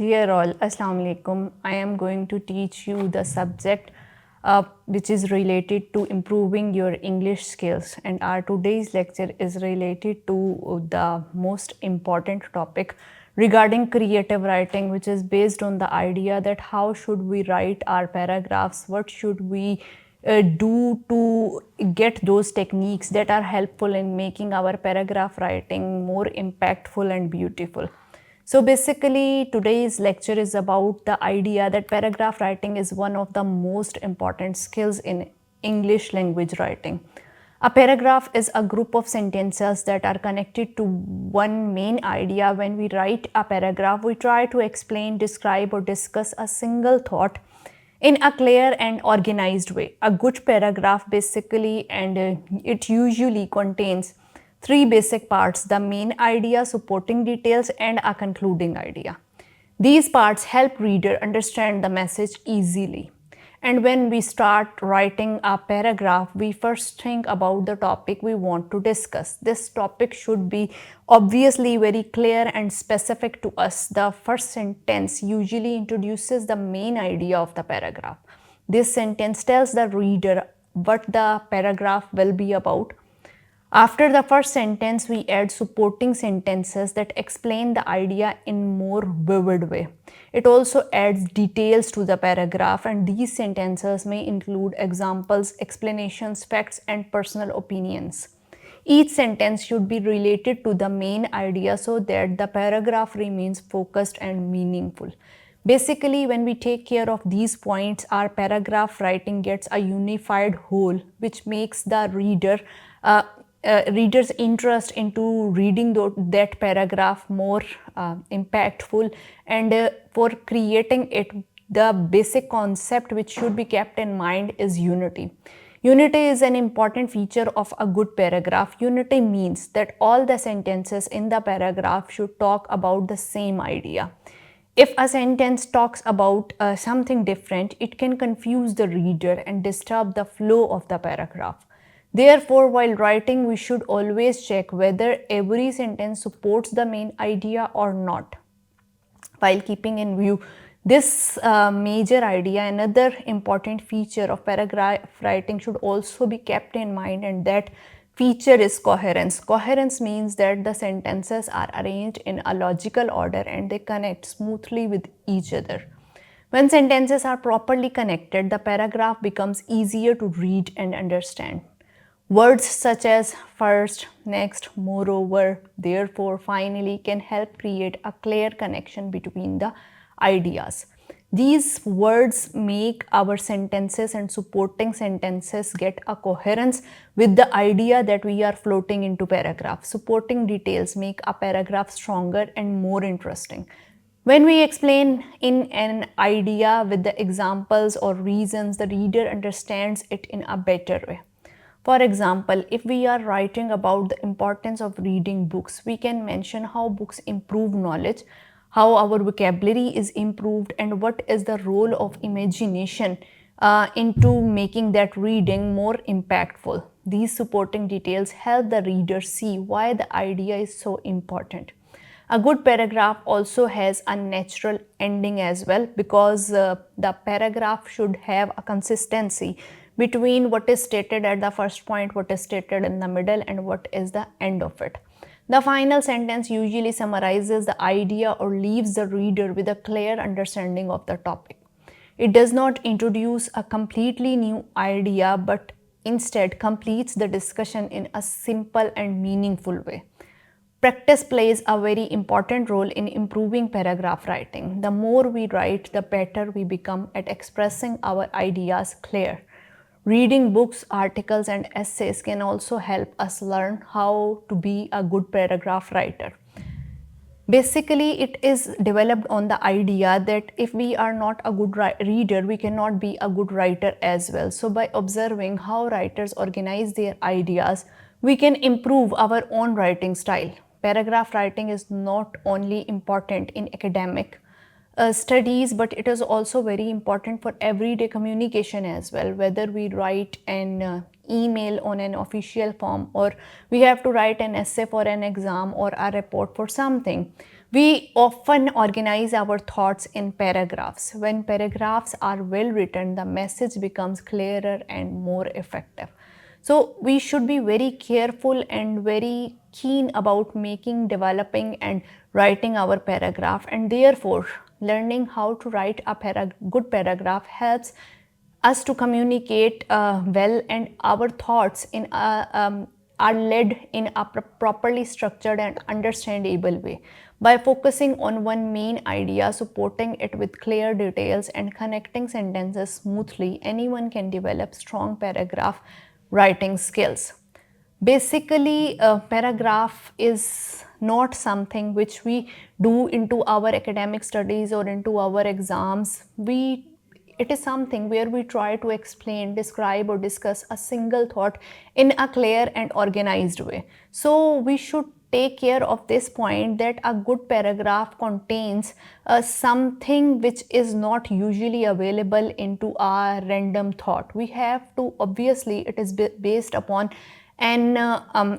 Dear all, Assalamu alaikum. I am going to teach you the subject which is related to improving your English skills, and our today's lecture is related to the most important topic regarding creative writing, which is based on the idea that how should we write our paragraphs, what should we do to get those techniques that are helpful in making our paragraph writing more impactful and beautiful. So basically, today's lecture is about the idea that paragraph writing is one of the most important skills in English language writing. A paragraph is a group of sentences that are connected to one main idea. When we write a paragraph, we try to explain, describe, or discuss a single thought in a clear and organized way. A good paragraph basically, and it usually contains three basic parts: the main idea, supporting details, and a concluding idea. These parts help reader understand the message easily. And when we start writing a paragraph, we first think about the topic we want to discuss. This topic should be obviously very clear and specific to us. The first sentence usually introduces the main idea of the paragraph. This sentence tells the reader what the paragraph will be about. After the first sentence, we add supporting sentences that explain the idea in more vivid way. It also adds details to the paragraph, and these sentences may include examples, explanations, facts, and personal opinions. Each sentence should be related to the main idea so that the paragraph remains focused and meaningful. Basically, when we take care of these points, our paragraph writing gets a unified whole, which makes the reader's interest into reading that paragraph more impactful, and for creating it, the basic concept which should be kept in mind is unity. Unity is an important feature of a good paragraph. Unity means that all the sentences in the paragraph should talk about the same idea. If a sentence talks about something different, it can confuse the reader and disturb the flow of the paragraph. Therefore, while writing, we should always check whether every sentence supports the main idea or not. While keeping in view this major idea, another important feature of paragraph writing should also be kept in mind, and that feature is coherence. Coherence means that the sentences are arranged in a logical order and they connect smoothly with each other. When sentences are properly connected, the paragraph becomes easier to read and understand. Words such as first, next, moreover, therefore, finally can help create a clear connection between the ideas. These words make our sentences and supporting sentences get a coherence with the idea that we are floating into paragraph. Supporting details make a paragraph stronger and more interesting. When we explain in an idea with the examples or reasons, the reader understands it in a better way. For example, if we are writing about the importance of reading books, we can mention how books improve knowledge, how our vocabulary is improved, and what is the role of imagination into making that reading more impactful. These supporting details help the reader see why the idea is so important. A good paragraph also has a natural ending as well, because the paragraph should have a consistency between what is stated at the first point, what is stated in the middle, and what is the end of it. The final sentence usually summarizes the idea or leaves the reader with a clear understanding of the topic. It does not introduce a completely new idea, but instead completes the discussion in a simple and meaningful way. Practice plays a very important role in improving paragraph writing. The more we write, the better we become at expressing our ideas clear. Reading books, articles, and essays can also help us learn how to be a good paragraph writer. Basically, it is developed on the idea that if we are not a good reader, we cannot be a good writer as well. So by observing how writers organize their ideas, we can improve our own writing style. Paragraph writing is not only important in academic studies, but it is also very important for everyday communication as well. Whether we write an email on an official form, or we have to write an essay for an exam or a report for something, We often organize our thoughts in paragraphs. When paragraphs are well written, the message becomes clearer and more effective. So we should be very careful and very keen about making, developing, and writing our paragraph. And therefore, learning how to write a good paragraph helps us to communicate well, and our thoughts are led in a properly structured and understandable way. By focusing on one main idea, supporting it with clear details, and connecting sentences smoothly, anyone can develop strong paragraph writing skills. Basically, a paragraph is not something which we do into our academic studies or into our exams. It is something where we try to explain, describe, or discuss a single thought in a clear and organized way. So we should take care of this point, that a good paragraph contains something which is not usually available into a random thought. We have to, obviously it is based upon an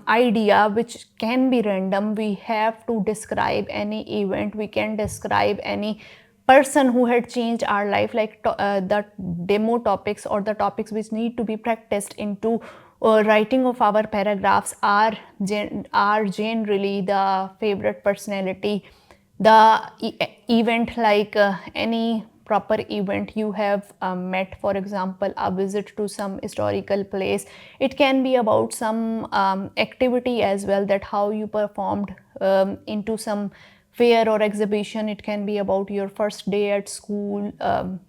idea which can be random. We have to describe any event, we can describe any person who had changed our life, like the demo topics or the topics which need to be practiced into writing of our paragraphs are generally the favorite personality, the event, like any proper event you have met, for example a visit to some historical place. It can be about some activity as well, that how you performed into some fair or exhibition. It can be about your first day at school,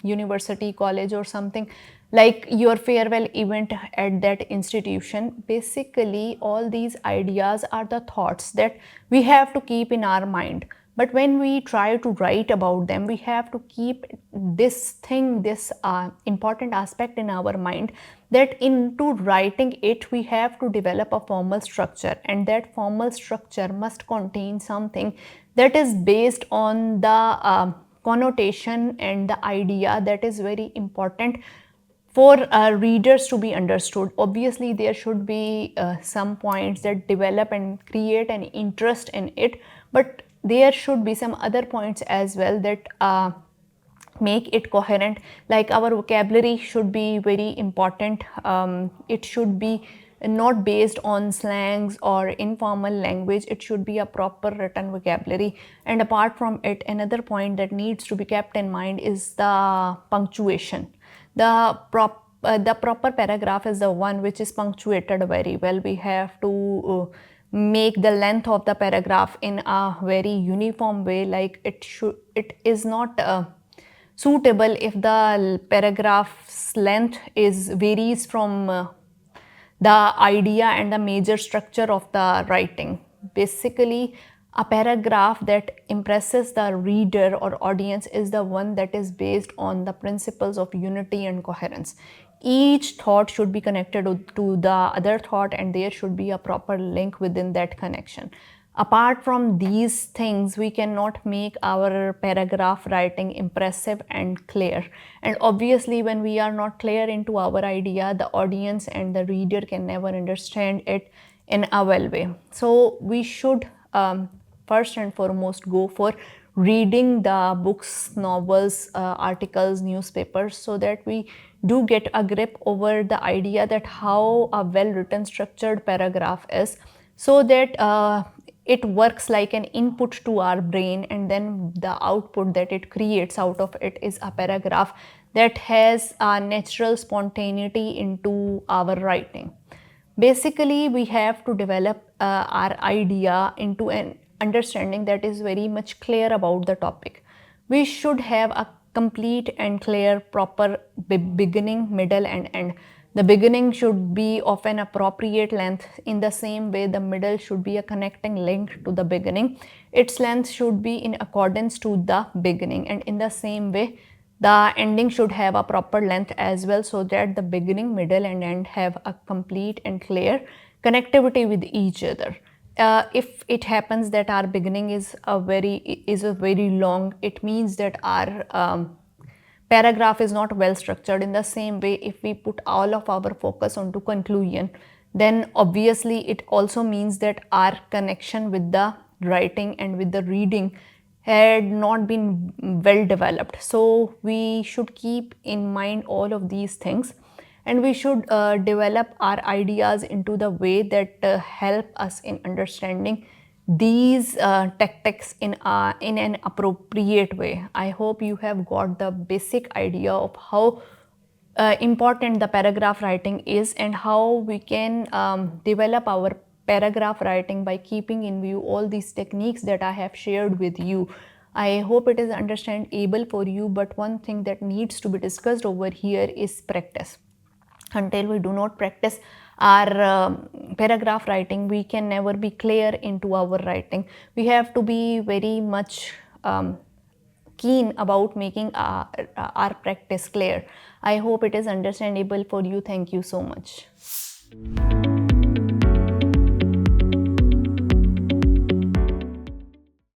university, college, or something like your farewell event at that institution. Basically, all these ideas are the thoughts that we have to keep in our mind. But when we try to write about them, we have to keep this thing, this important aspect in our mind, that into writing it, we have to develop a formal structure, and that formal structure must contain something that is based on the connotation and the idea that is very important for readers to be understood. Obviously, there should be some points that develop and create an interest in it, but there should be some other points as well that make it coherent. Like our vocabulary should be very important. It should be not based on slangs or informal language. It should be a proper written vocabulary. And apart from it, another point that needs to be kept in mind is the punctuation. The proper paragraph is the one which is punctuated very well. We have to make the length of the paragraph in a very uniform way. Like it is not suitable if the paragraph's length varies from the idea and the major structure of the writing. Basically, a paragraph that impresses the reader or audience is the one that is based on the principles of unity and coherence. Each thought should be connected to the other thought, and there should be a proper link within that connection. Apart from these things, we cannot make our paragraph writing impressive and clear. And obviously, when we are not clear into our idea, the audience and the reader can never understand it in a well way. So we should first and foremost go for reading the books, novels, articles, newspapers, so that we do get a grip over the idea that how a well written structured paragraph is, so that it works like an input to our brain, and then the output that it creates out of it is a paragraph that has a natural spontaneity into our writing. Basically, we have to develop our idea into an understanding that is very much clear about the topic. We should have a complete and clear, proper beginning, middle, and end. The beginning should be of an appropriate length. In the same way, the middle should be a connecting link to the beginning. Its length should be in accordance to the beginning, and in the same way, the ending should have a proper length as well, so that the beginning, middle, and end have a complete and clear connectivity with each other. If it happens that our beginning is a very long, it means that our paragraph is not well structured. In the same way, if we put all of our focus onto conclusion, then obviously it also means that our connection with the writing and with the reading had not been well developed. So we should keep in mind all of these things, and we should develop our ideas into the way that help us in understanding these tactics in an appropriate way. I hope you have got the basic idea of how important the paragraph writing is, and how we can develop our paragraph writing by keeping in view all these techniques that I have shared with you. I hope it is understandable for you, but one thing that needs to be discussed over here is practice. Until we do not practice our paragraph writing, we can never be clear into our writing. We have to be very much keen about making our practice clear. I hope it is understandable for you. Thank you so much.